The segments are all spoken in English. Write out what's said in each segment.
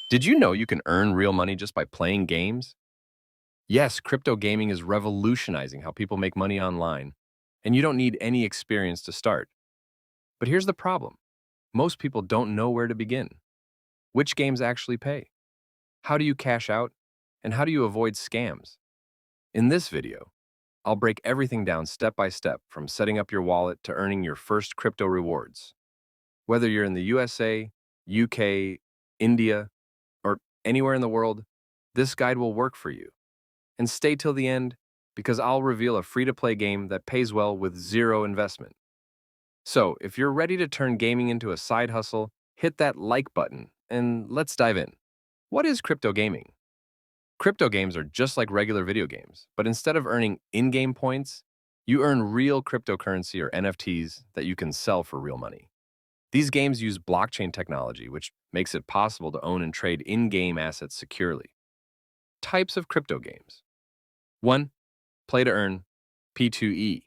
Did you know you can earn real money just by playing games? Yes, crypto gaming is revolutionizing how people make money online, and you don't need any experience to start. But here's the problem. Most people don't know where to begin. Which games actually pay? How do you cash out? And how do you avoid scams? In this video, I'll break everything down step by step from setting up your wallet to earning your first crypto rewards. Whether you're in the USA, UK, India, or anywhere in the world, this guide will work for you. And stay till the end because I'll reveal a free-to-play game that pays well with zero investment. So, if you're ready to turn gaming into a side hustle, hit that like button and let's dive in. What is crypto gaming? Crypto games are just like regular video games, but instead of earning in-game points, you earn real cryptocurrency or NFTs that you can sell for real money. These games use blockchain technology, which makes it possible to own and trade in-game assets securely. Types of crypto games. 1. Play to earn, P2E.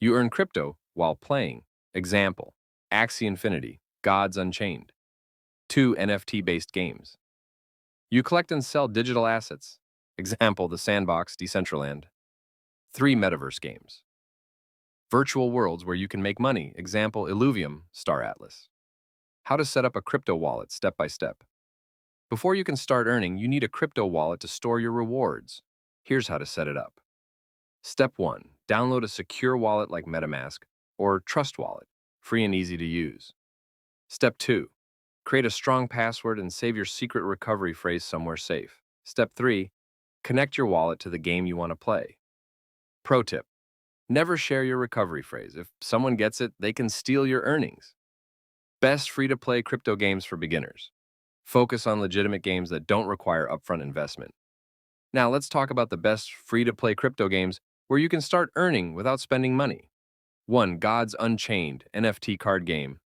You earn crypto while playing. Example, Axie Infinity, Gods Unchained. 2. NFT-based games. You collect and sell digital assets. Example, The Sandbox, Decentraland. 3. Metaverse games. Virtual worlds where you can make money. Example, Illuvium, Star Atlas. How to set up a crypto wallet step by step. Before you can start earning, you need a crypto wallet to store your rewards. Here's how to set it up. Step 1. Download a secure wallet like MetaMask or Trust Wallet, free and easy to use. Step 2. Create a strong password and save your secret recovery phrase somewhere safe. Step 3. Connect your wallet to the game you want to play. Pro tip. Never share your recovery phrase. If someone gets it, they can steal your earnings. Best free-to-play crypto games for beginners. Focus on legitimate games that don't require upfront investment. Now let's talk about the best free-to-play crypto games where you can start earning without spending money. 1. Gods Unchained, NFT card game.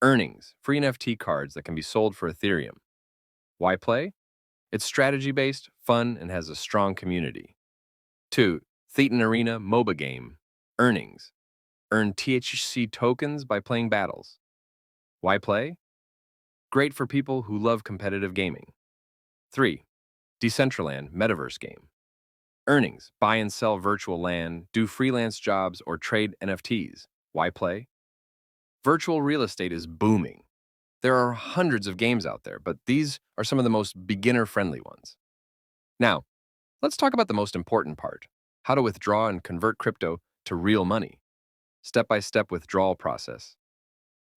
Earnings, free NFT cards that can be sold for Ethereum. Why play? It's strategy-based, fun, and has a strong community. 2. Thetan Arena MOBA game. Earnings. Earn THC tokens by playing battles. Why play? Great for people who love competitive gaming. 3. Decentraland Metaverse game. Earnings, buy and sell virtual land, do freelance jobs, or trade NFTs. Why play? Virtual real estate is booming. There are hundreds of games out there, but these are some of the most beginner-friendly ones. Now, let's talk about the most important part, how to withdraw and convert crypto to real money. Step-by-step withdrawal process.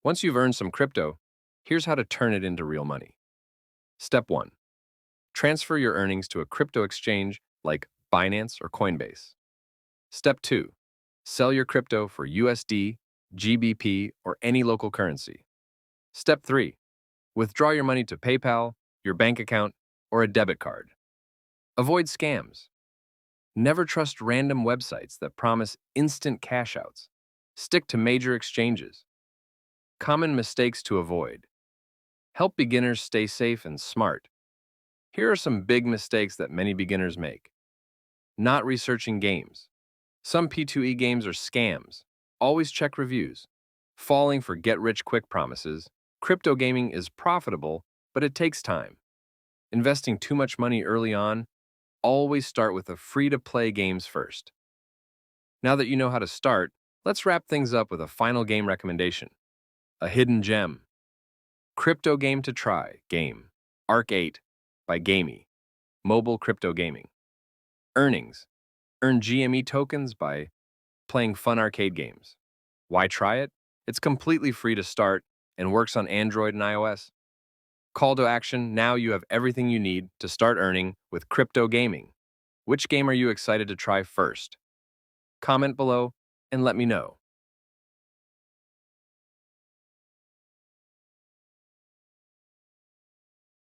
Once you've earned some crypto, here's how to turn it into real money. Step 1. Transfer your earnings to a crypto exchange like Binance or Coinbase. Step 2. Sell your crypto for USD, GBP, or any local currency. Step 3. Withdraw your money to PayPal, your bank account, or a debit card. Avoid scams. Never trust random websites that promise instant cash outs. Stick to major exchanges. Common mistakes to avoid. Help beginners stay safe and smart. Here are some big mistakes that many beginners make. Not researching games. Some P2E games are scams. Always check reviews. Falling for get-rich-quick promises. Crypto gaming is profitable, but it takes time. Investing too much money early on. Always start with the free-to-play games first. Now that you know how to start, let's wrap things up with a final game recommendation. A hidden gem. Crypto game to try. Game. Arc 8 by Gamey. Mobile crypto gaming. Earnings. Earn GME tokens by playing fun arcade games. Why try it? It's completely free to start and works on Android and iOS. Call to action, now you have everything you need to start earning with crypto gaming. Which game are you excited to try first? Comment below and let me know.